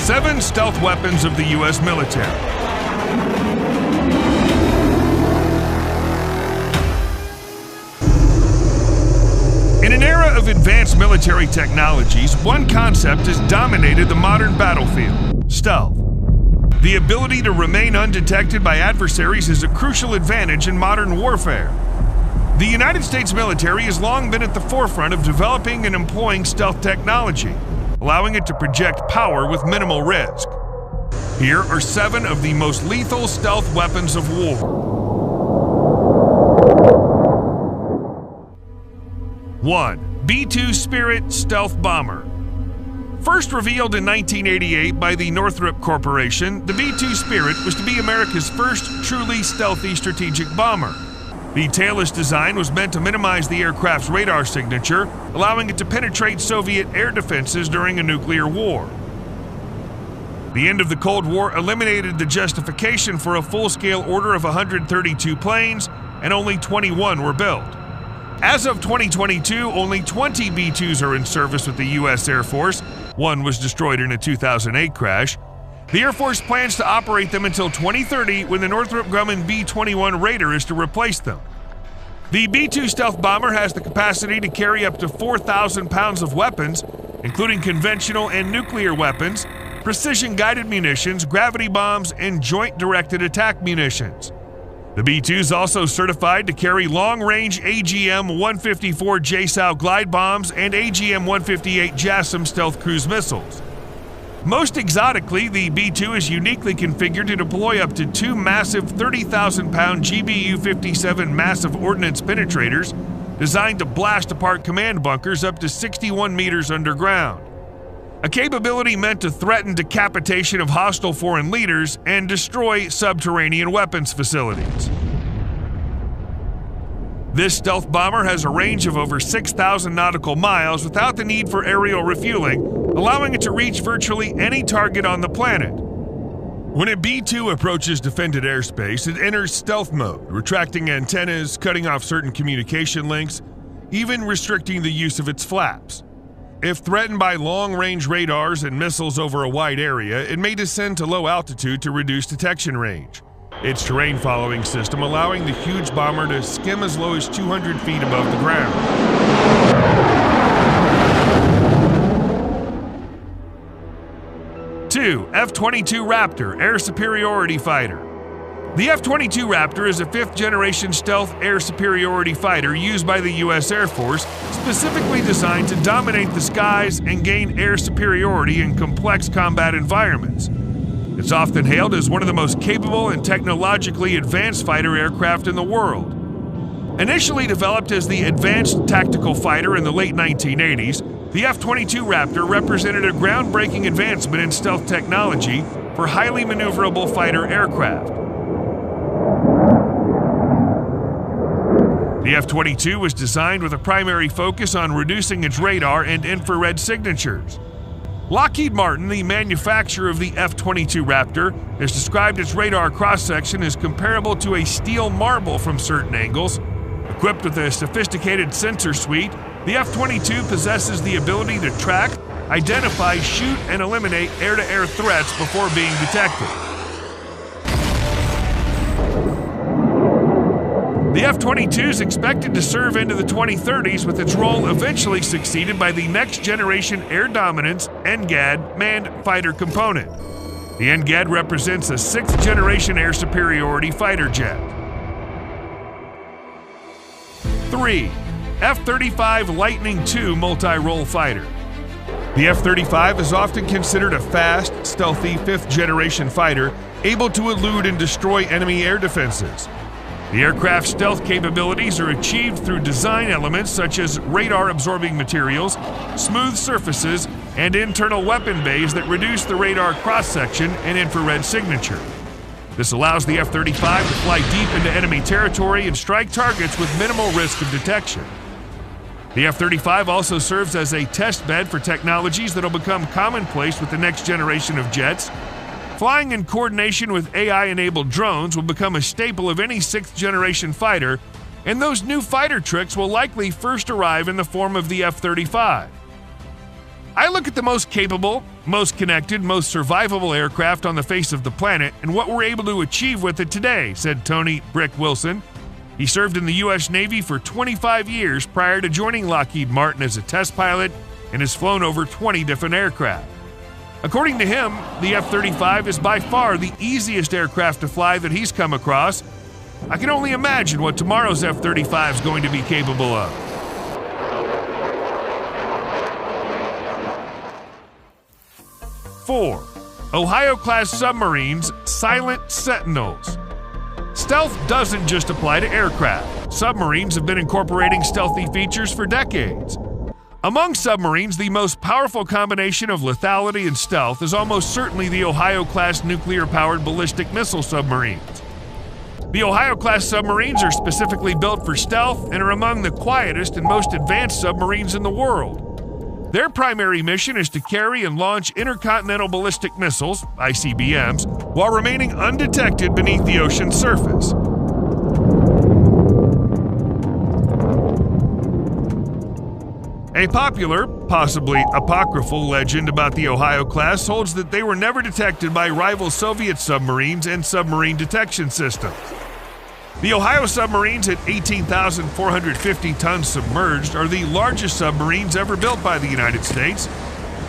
7 stealth weapons of the U.S. military. In an era of advanced military technologies, one concept has dominated the modern battlefield: stealth. The ability to remain undetected by adversaries is a crucial advantage in modern warfare. The United States military has long been at the forefront of developing and employing stealth technology, allowing it to project power with minimal risk. Here are 7 of the most lethal stealth weapons of war. 1. B-2 Spirit Stealth Bomber. First revealed in 1988 by the Northrop Corporation, the B-2 Spirit was to be America's first truly stealthy strategic bomber. The tailless design was meant to minimize the aircraft's radar signature, allowing it to penetrate Soviet air defenses during a nuclear war. The end of the Cold War eliminated the justification for a full-scale order of 132 planes, and only 21 were built. As of 2022, only 20 B-2s are in service with the U.S. Air Force. One was destroyed in a 2008 crash. The Air Force plans to operate them until 2030, when the Northrop Grumman B-21 Raider is to replace them. The B-2 stealth bomber has the capacity to carry up to 4,000 pounds of weapons, including conventional and nuclear weapons, precision-guided munitions, gravity bombs, and joint-directed attack munitions. The B-2 is also certified to carry long-range AGM-154 JSOW glide bombs and AGM-158 JASSM stealth cruise missiles. Most exotically, the B-2 is uniquely configured to deploy up to 2 massive 30,000-pound GBU-57 massive ordnance penetrators designed to blast apart command bunkers up to 61 meters underground. A capability meant to threaten decapitation of hostile foreign leaders and destroy subterranean weapons facilities. This stealth bomber has a range of over 6,000 nautical miles without the need for aerial refueling, allowing it to reach virtually any target on the planet. When a B-2 approaches defended airspace, it enters stealth mode, retracting antennas, cutting off certain communication links, even restricting the use of its flaps. If threatened by long-range radars and missiles over a wide area, it may descend to low altitude to reduce detection range. Its terrain-following system allowing the huge bomber to skim as low as 200 feet above the ground. 2. F-22 Raptor Air Superiority Fighter. The F-22 Raptor is a 5th-generation stealth air superiority fighter used by the U.S. Air Force, specifically designed to dominate the skies and gain air superiority in complex combat environments. It's often hailed as one of the most capable and technologically advanced fighter aircraft in the world. Initially developed as the Advanced Tactical Fighter in the late 1980s, the F-22 Raptor represented a groundbreaking advancement in stealth technology for highly maneuverable fighter aircraft. The F-22 was designed with a primary focus on reducing its radar and infrared signatures. Lockheed Martin, the manufacturer of the F-22 Raptor, has described its radar cross-section as comparable to a steel marble from certain angles. Equipped with a sophisticated sensor suite, the F-22 possesses the ability to track, identify, shoot, and eliminate air-to-air threats before being detected. The F-22 is expected to serve into the 2030s, with its role eventually succeeded by the Next Generation Air Dominance NGAD manned fighter component. The NGAD represents a 6th-generation air superiority fighter jet. 3. F-35 Lightning II multi-role fighter. The F-35 is often considered a fast, stealthy 5th-generation fighter able to elude and destroy enemy air defenses. The aircraft's stealth capabilities are achieved through design elements such as radar-absorbing materials, smooth surfaces, and internal weapon bays that reduce the radar cross-section and infrared signature. This allows the F-35 to fly deep into enemy territory and strike targets with minimal risk of detection. The F-35 also serves as a test bed for technologies that will become commonplace with the next generation of jets. Flying in coordination with AI-enabled drones will become a staple of any 6th-generation fighter, and those new fighter tricks will likely first arrive in the form of the F-35. I look at the most capable, most connected, most survivable aircraft on the face of the planet, and what we're able to achieve with it today, said Tony "Brick" Wilson. He served in the U.S. Navy for 25 years prior to joining Lockheed Martin as a test pilot and has flown over 20 different aircraft. According to him, the F-35 is by far the easiest aircraft to fly that he's come across. I can only imagine what tomorrow's F-35 is going to be capable of. 4. Ohio-class submarines, silent sentinels. Stealth doesn't just apply to aircraft. Submarines have been incorporating stealthy features for decades. Among submarines, the most powerful combination of lethality and stealth is almost certainly the Ohio-class nuclear-powered ballistic missile submarines. The Ohio-class submarines are specifically built for stealth and are among the quietest and most advanced submarines in the world. Their primary mission is to carry and launch intercontinental ballistic missiles, ICBMs, while remaining undetected beneath the ocean's surface. A popular, possibly apocryphal legend about the Ohio class holds that they were never detected by rival Soviet submarines and submarine detection systems. The Ohio submarines, at 18,450 tons submerged, are the largest submarines ever built by the United States.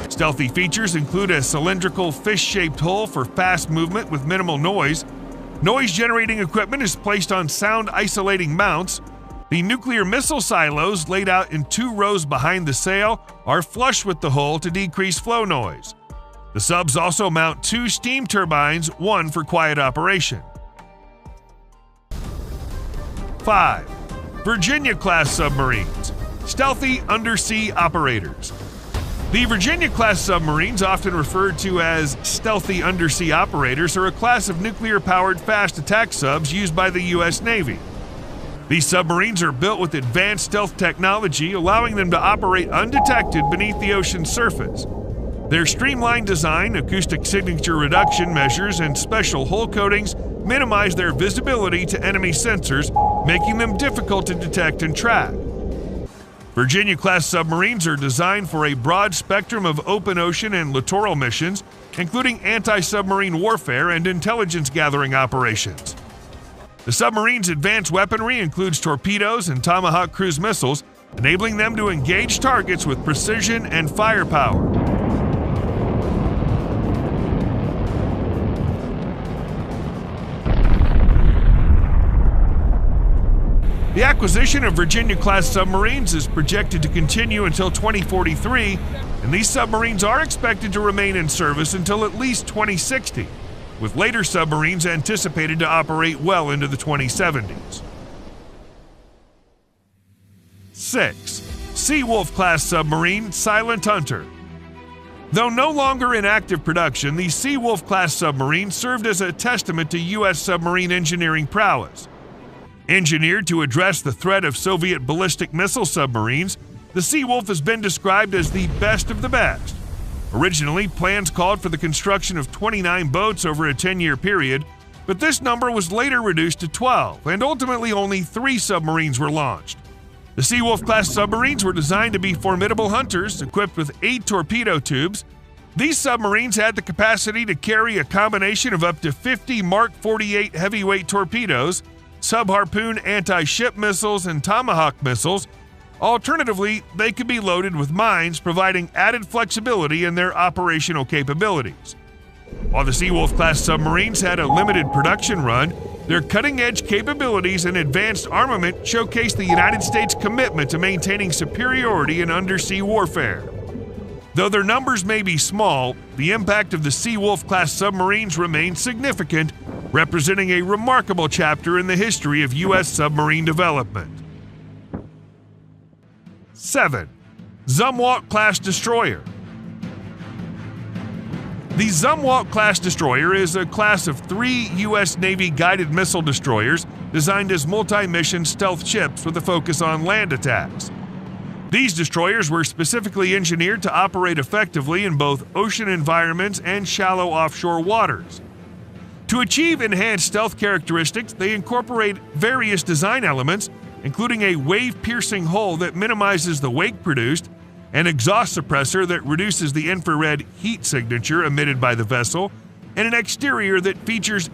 Stealthy features include a cylindrical fish-shaped hull for fast movement with minimal noise. Noise-generating equipment is placed on sound-isolating mounts. The nuclear missile silos, laid out in 2 rows behind the sail, are flush with the hull to decrease flow noise. The subs also mount 2 steam turbines, one for quiet operation. 5. Virginia-class submarines, stealthy undersea operators. The Virginia-class submarines, often referred to as stealthy undersea operators, are a class of nuclear-powered fast attack subs used by the U.S. Navy. These submarines are built with advanced stealth technology, allowing them to operate undetected beneath the ocean's surface. Their streamlined design, acoustic signature reduction measures, and special hull coatings minimize their visibility to enemy sensors, making them difficult to detect and track. Virginia-class submarines are designed for a broad spectrum of open ocean and littoral missions, including anti-submarine warfare and intelligence-gathering operations. The submarine's advanced weaponry includes torpedoes and Tomahawk cruise missiles, enabling them to engage targets with precision and firepower. The acquisition of Virginia-class submarines is projected to continue until 2043, and these submarines are expected to remain in service until at least 2060, with later submarines anticipated to operate well into the 2070s. 6. Seawolf-class submarine, Silent Hunter. Though no longer in active production, these Seawolf-class submarines served as a testament to U.S. submarine engineering prowess. Engineered to address the threat of Soviet ballistic missile submarines, the Seawolf has been described as the best of the best. Originally, plans called for the construction of 29 boats over a 10-year period, but this number was later reduced to 12, and ultimately only 3 submarines were launched. The Seawolf-class submarines were designed to be formidable hunters, equipped with 8 torpedo tubes. These submarines had the capacity to carry a combination of up to 50 Mark 48 heavyweight torpedoes, sub-harpoon anti-ship missiles, and Tomahawk missiles. Alternatively, they could be loaded with mines, providing added flexibility in their operational capabilities. While the Seawolf-class submarines had a limited production run, their cutting-edge capabilities and advanced armament showcased the United States' commitment to maintaining superiority in undersea warfare. Though their numbers may be small, the impact of the Seawolf-class submarines remains significant, representing a remarkable chapter in the history of U.S. submarine development. 7. Zumwalt-class destroyer. The Zumwalt-class destroyer is a class of 3 U.S. Navy guided missile destroyers designed as multi-mission stealth ships with a focus on land attacks. These destroyers were specifically engineered to operate effectively in both ocean environments and shallow offshore waters. To achieve enhanced stealth characteristics, they incorporate various design elements, including a wave-piercing hull that minimizes the wake produced, an exhaust suppressor that reduces the infrared heat signature emitted by the vessel, and an exterior that features